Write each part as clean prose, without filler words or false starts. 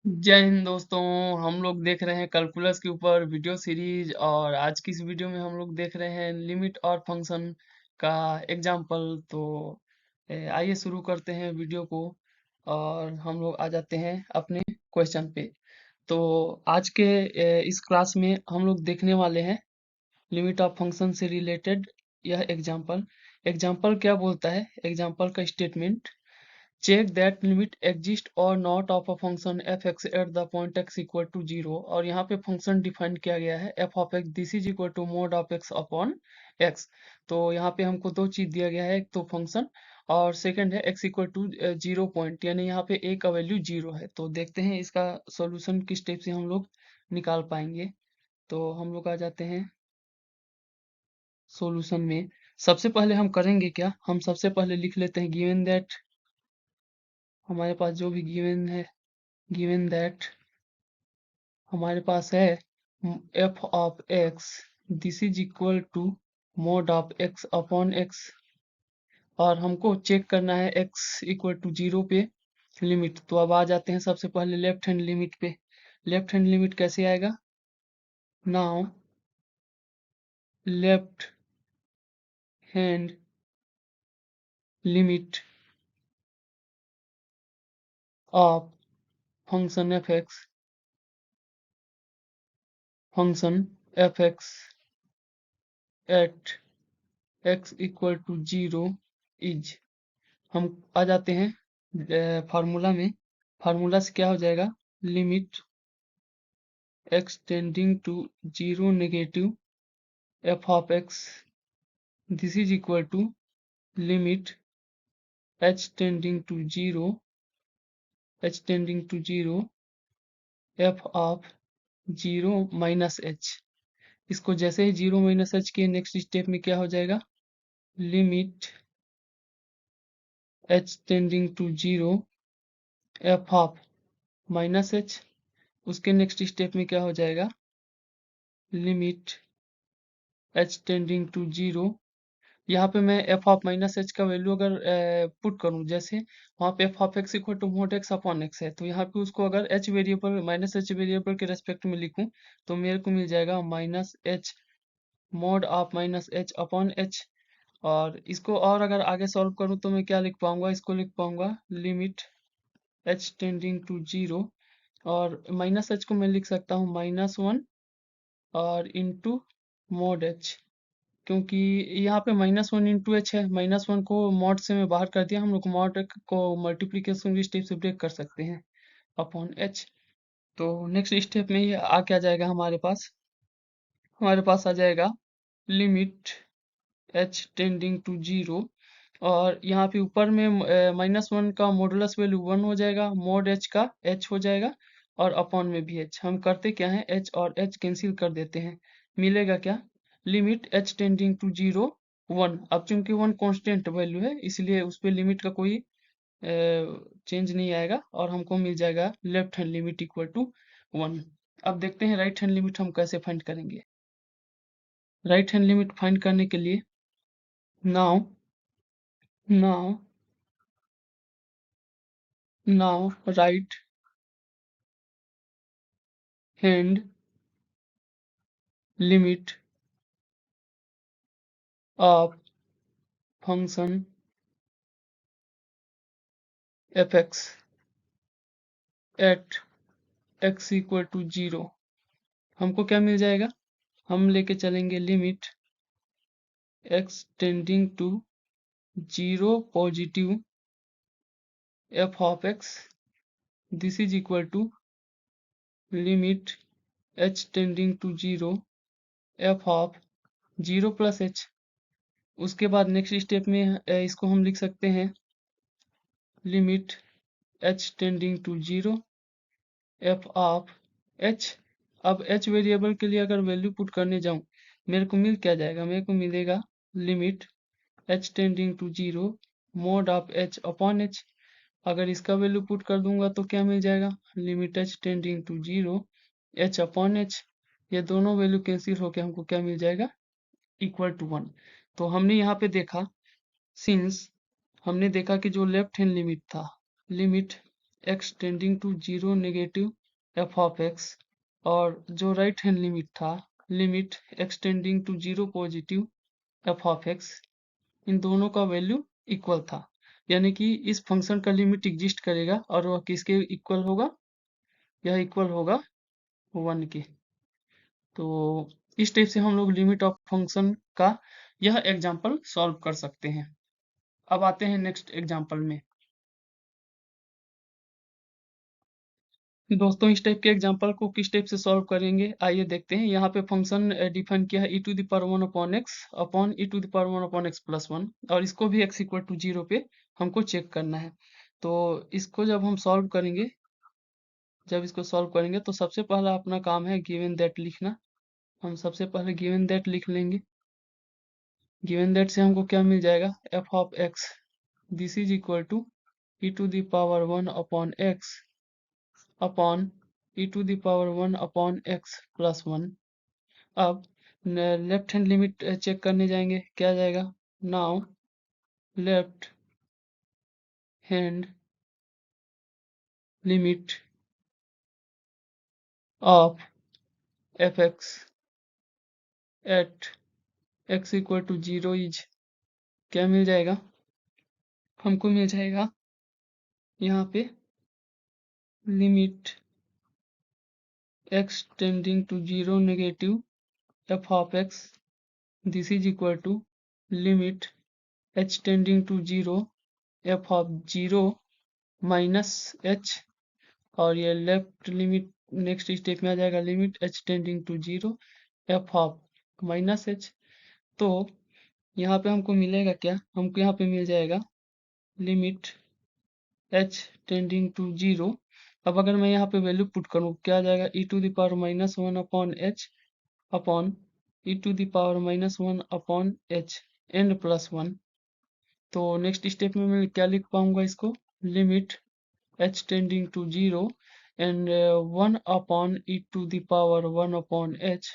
जय हिंद दोस्तों। हम लोग देख रहे हैं कैलकुलस के ऊपर वीडियो सीरीज और आज की इस वीडियो में हम लोग देख रहे हैं लिमिट और फंक्शन का एग्जाम्पल। तो आइए शुरू करते हैं वीडियो को और हम लोग आ जाते हैं अपने क्वेश्चन पे। तो आज के इस क्लास में हम लोग देखने वाले हैं लिमिट ऑफ फंक्शन से रिलेटेड यह एग्जाम्पल। एग्जाम्पल क्या बोलता है? एग्जाम्पल का statement: check that limit exist or not of a function f(x) at the point x equal to 0। और यहाँ पे फंक्शन डिफाइन किया गया है f of x, this is equal to mod of x upon x। तो यहाँ पे हमको दो चीज दिया गया है, एक तो फंक्शन और सेकंड है x इक्वल टू 0 पॉइंट, यानी यहाँ पे a का वैल्यू 0 है। तो देखते हैं इसका सॉल्यूशन किस स्टेप से हम लोग निकाल पाएंगे। तो हम लोग आ जाते हैं सॉल्यूशन में। सबसे पहले हम करेंगे क्या, हम सबसे पहले लिख लेते हैं गिवन दैट, हमारे पास जो भी गिवन है, गिवन दैट हमारे पास है f of x, this is equal to mod of x upon x। और हमको चेक करना है x इक्वल टू 0 पे लिमिट। तो अब आ जाते हैं सबसे पहले लेफ्ट हैंड लिमिट पे। लेफ्ट हैंड लिमिट कैसे आएगा? Now left hand limit of function f(x) at x equal to 0 is, हम आ जाते हैं फार्मूला में। फार्मूला से क्या हो जाएगा? Limit x tending to 0 negative f of x, this is equal to limit h tending to 0 f of 0 minus h। इसको जैसे ही 0 माइनस h के नेक्स्ट स्टेप में क्या हो जाएगा? Limit h tending to 0 f of minus h। उसके next step में क्या हो जाएगा? Limit h tending to 0। यहाँ पे मैं f ऑफ माइनस h का वैल्यू अगर पुट करूँ, जैसे वहाँ पे f of x equal to mod x upon x है, तो यहाँ पे उसको अगर h variable minus h variable के रेस्पेक्ट में लिखूँ तो मेरे को मिल जाएगा minus h mod of minus h upon h। और इसको और अगर आगे सॉल्व करूँ तो मैं क्या लिख पाऊंगा? इसको लिख पाऊंगा लिमिट h टेंडिंग टू 0, और माइनस h को मैं लिख सकता हूँ -1 और इंटू मोड h, क्योंकि यहाँ पे -1 इंटू एच है। -1 को मॉड से मैं बाहर कर दिया, हम लोग मॉड को मल्टीप्लीकेशन के स्टेप से ब्रेक कर सकते हैं अपॉन एच। तो नेक्स्ट स्टेप में ये आ क्या जाएगा हमारे पास? हमारे पास आ जाएगा लिमिट एच टेंडिंग टू 0, और यहाँ पे ऊपर में -1 का मॉडुलस वैल्यू 1 हो जाएगा, मोड एच का h हो जाएगा, और अपॉन में भी h। हम करते क्या है, h और h कैंसिल कर देते हैं, मिलेगा क्या? Limit h tending to 0 1। अब चूंकि 1 कांस्टेंट वैल्यू है इसलिए उस पे लिमिट का कोई चेंज नहीं आएगा, और हमको मिल जाएगा left hand limit equal to 1। अब देखते हैं राइट हैंड लिमिट हम कैसे फाइंड करेंगे। राइट हैंड लिमिट फाइंड करने के लिए now now now right hand limit of function f(x) at x equal to 0। हमको क्या मिल जाएगा? हम लेके चलेंगे limit x tending to 0 positive f of x, this is equal to limit h tending to 0 f of 0 plus h। उसके बाद next step में इसको हम लिख सकते हैं limit h tending to 0 f of h। अब h वेरिएबल के लिए अगर वैल्यू पुट करने जाऊं, मेरे को मिल क्या जाएगा? मेरे को मिलेगा limit h tending to 0 mod of h upon h। अगर इसका वैल्यू पुट कर दूंगा तो क्या मिल जाएगा? Limit h tending to 0 h upon h। ये दोनों वैल्यू कैंसिल होकर हमको क्या मिल जाएगा? Equal to 1। तो हमने यहाँ पे देखा, सिंस हमने देखा कि जो लेफ्ट हैंड लिमिट था, limit x tending to zero negative f of x, और जो राइट हैंड लिमिट था limit x tending to zero positive f of x, इन दोनों का वैल्यू इक्वल था। यानी कि इस फंक्शन का लिमिट एग्जिस्ट करेगा और वह किसके इक्वल होगा, यह इक्वल होगा 1 के। तो इस टाइप से हम लोग लिमिट ऑफ फंक्शन का यह एग्जाम्पल सॉल्व कर सकते हैं। अब आते हैं नेक्स्ट एग्जाम्पल में। दोस्तों इस टाइप के एग्जाम्पल को किस टाइप से सॉल्व करेंगे आइए देखते हैं। यहाँ पे फंक्शन डिफाइन किया है e⁻1/x अपॉन e⁻1/x+1, और इसको भी x इक्वल टू 0 पे हमको चेक करना है। तो इसको जब हम सॉल्व करेंगे, तो सबसे पहला अपना काम है गिवन दैट लिखना। हम सबसे पहले गिवन दैट लिख लेंगे। गिवन दैट से हमको क्या मिल जाएगा, f of x this is equal to e⁻1/x upon e⁻1/x+1। अब लेफ्ट हैंड लिमिट चेक करने जाएंगे, क्या जाएगा, now left hand limit of f x at x equal to 0 is, क्या मिल जाएगा, हमको मिल जाएगा यहाँ पे limit x tending to 0 negative f of x this is equal to limit h tending to 0 f of 0 minus h, और ये लेफ्ट लिमिट नेक्स्ट स्टेप में आ जाएगा limit h tending to 0 f of minus h। तो यहाँ पे हमको मिलेगा क्या, हमको यहाँ पे मिल जाएगा लिमिट h टेंडिंग टू 0। अब अगर मैं यहाँ पे वैल्यू पुट करूँ क्या आ जाएगा, e⁻1/(1) अपॉन e⁻1/(1) एंड +1। तो नेक्स्ट स्टेप में मैं क्या लिख पाऊंगा इसको, limit h tending to 0 and 1 upon e⁻1/(h)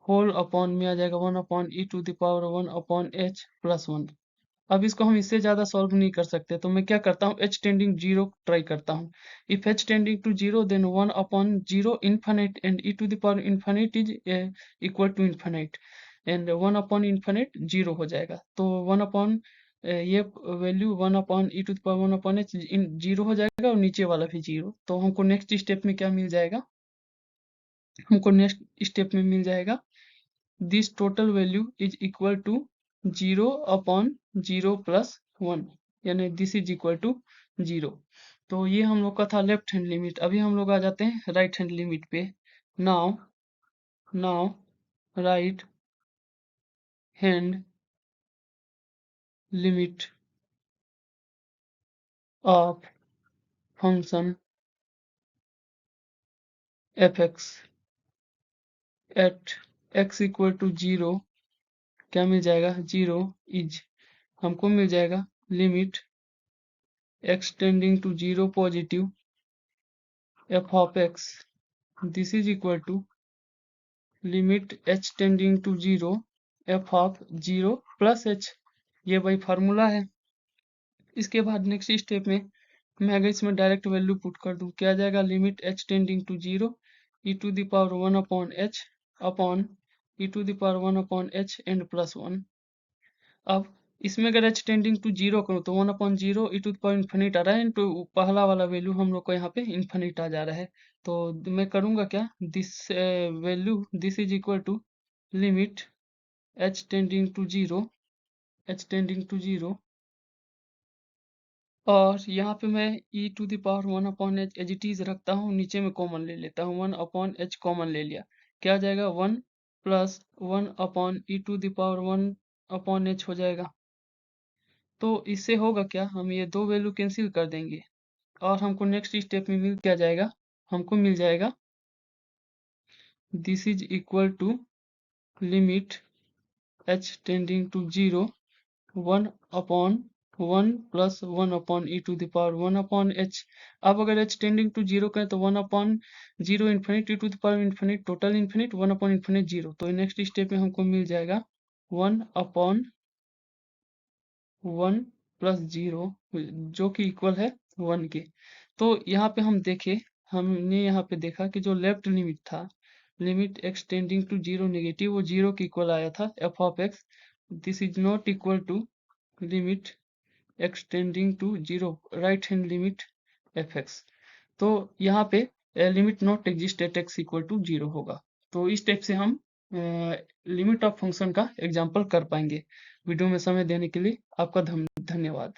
whole upon में आ जाएगा 1 अपॉन e⁻1/(h+1). अब इसको हम इससे ज्यादा सॉल्व नहीं कर सकते, तो मैं क्या करता हूँ, h टेंडिंग 0 ट्राई करता हूँ। If h tending to 0 then 1 upon 0 infinite and e⁻∞ is equal to infinite and 1 upon infinite 0 हो जाएगा। तो 1 अपॉन ये वैल्यू 1 अपॉन e⁻1/(h) 0 हो जाएगा और नीचे वाला भी 0। तो हमको नेक्स्ट स्टेप में क्या मिल जाएगा, हमको नेक्स्ट स्टेप में मिल जाएगा this total value is equal to 0 upon 0 plus 1, यानी दिस इज इक्वल टू 0। तो ये हम लोग का था लेफ्ट हैंड लिमिट। अभी हम लोग आ जाते हैं राइट हैंड लिमिट पे। Now right hand limit of function f x at x equal to 0, क्या मिल जाएगा, 0 इज, हमको मिल जाएगा limit x tending to 0 positive f of x this is equal to limit h tending to 0 f of 0 plus h, ये वही formula है। इसके बाद नेक्स्ट स्टेप में मैं अगर इसमें डायरेक्ट वैल्यू पुट कर दूं, क्या जाएगा, limit h tending to 0 e⁻1/(h) upon e⁻1/(h) and +1। अब इसमें अगर h टेंडिंग टू 0 करूँ तो 1/0 e⁻∞ आ रहा है, तो पहला वाला वैल्यू हम लोग को यहाँ पे इन्फिनिट आ जा रहा है। तो मैं करूँगा क्या, this value this is equal to limit h tending to 0 और यहाँ पे मैं e⁻1/(h) एज इट इज रखता हूँ, नीचे में कॉमन ले लेता हूँ, 1/(h) कॉमन ले लिया, क्या आ जाएगा 1 प्लस 1 अपॉन e⁻1/(h) हो जाएगा। तो इससे होगा क्या, हम ये दो वैल्यू कैंसिल कर देंगे और हमको नेक्स्ट स्टेप में मिल क्या जाएगा, हमको मिल जाएगा this is equal to limit h tending to 0 1 upon 1 plus 1 upon e⁻1/(h). अब अगर h टेंडिंग टू 0 करें तो 1 upon 0 infinite e⁻∞ total infinite 1 upon infinite 0। तो नेक्स्ट स्टेप में हमको मिल जाएगा 1 अपॉन 1 प्लस 0 जो कि इक्वल है 1 के। तो यहाँ पे हम देखे, हमने यहाँ पे देखा कि जो लेफ्ट लिमिट था, लिमिट एक्सटेंडिंग टू 0 नेगेटिव, वो 0 के इक्वल आया था f of x. This is not equal to limit extending to 0 right hand limit f x. तो यहाँ पे limit not exist at x equal to 0 होगा। तो इस टाइप से हम लिमिट ऑफ फंक्शन का एग्जाम्पल कर पाएंगे। वीडियो में समय देने के लिए आपका धन्यवाद।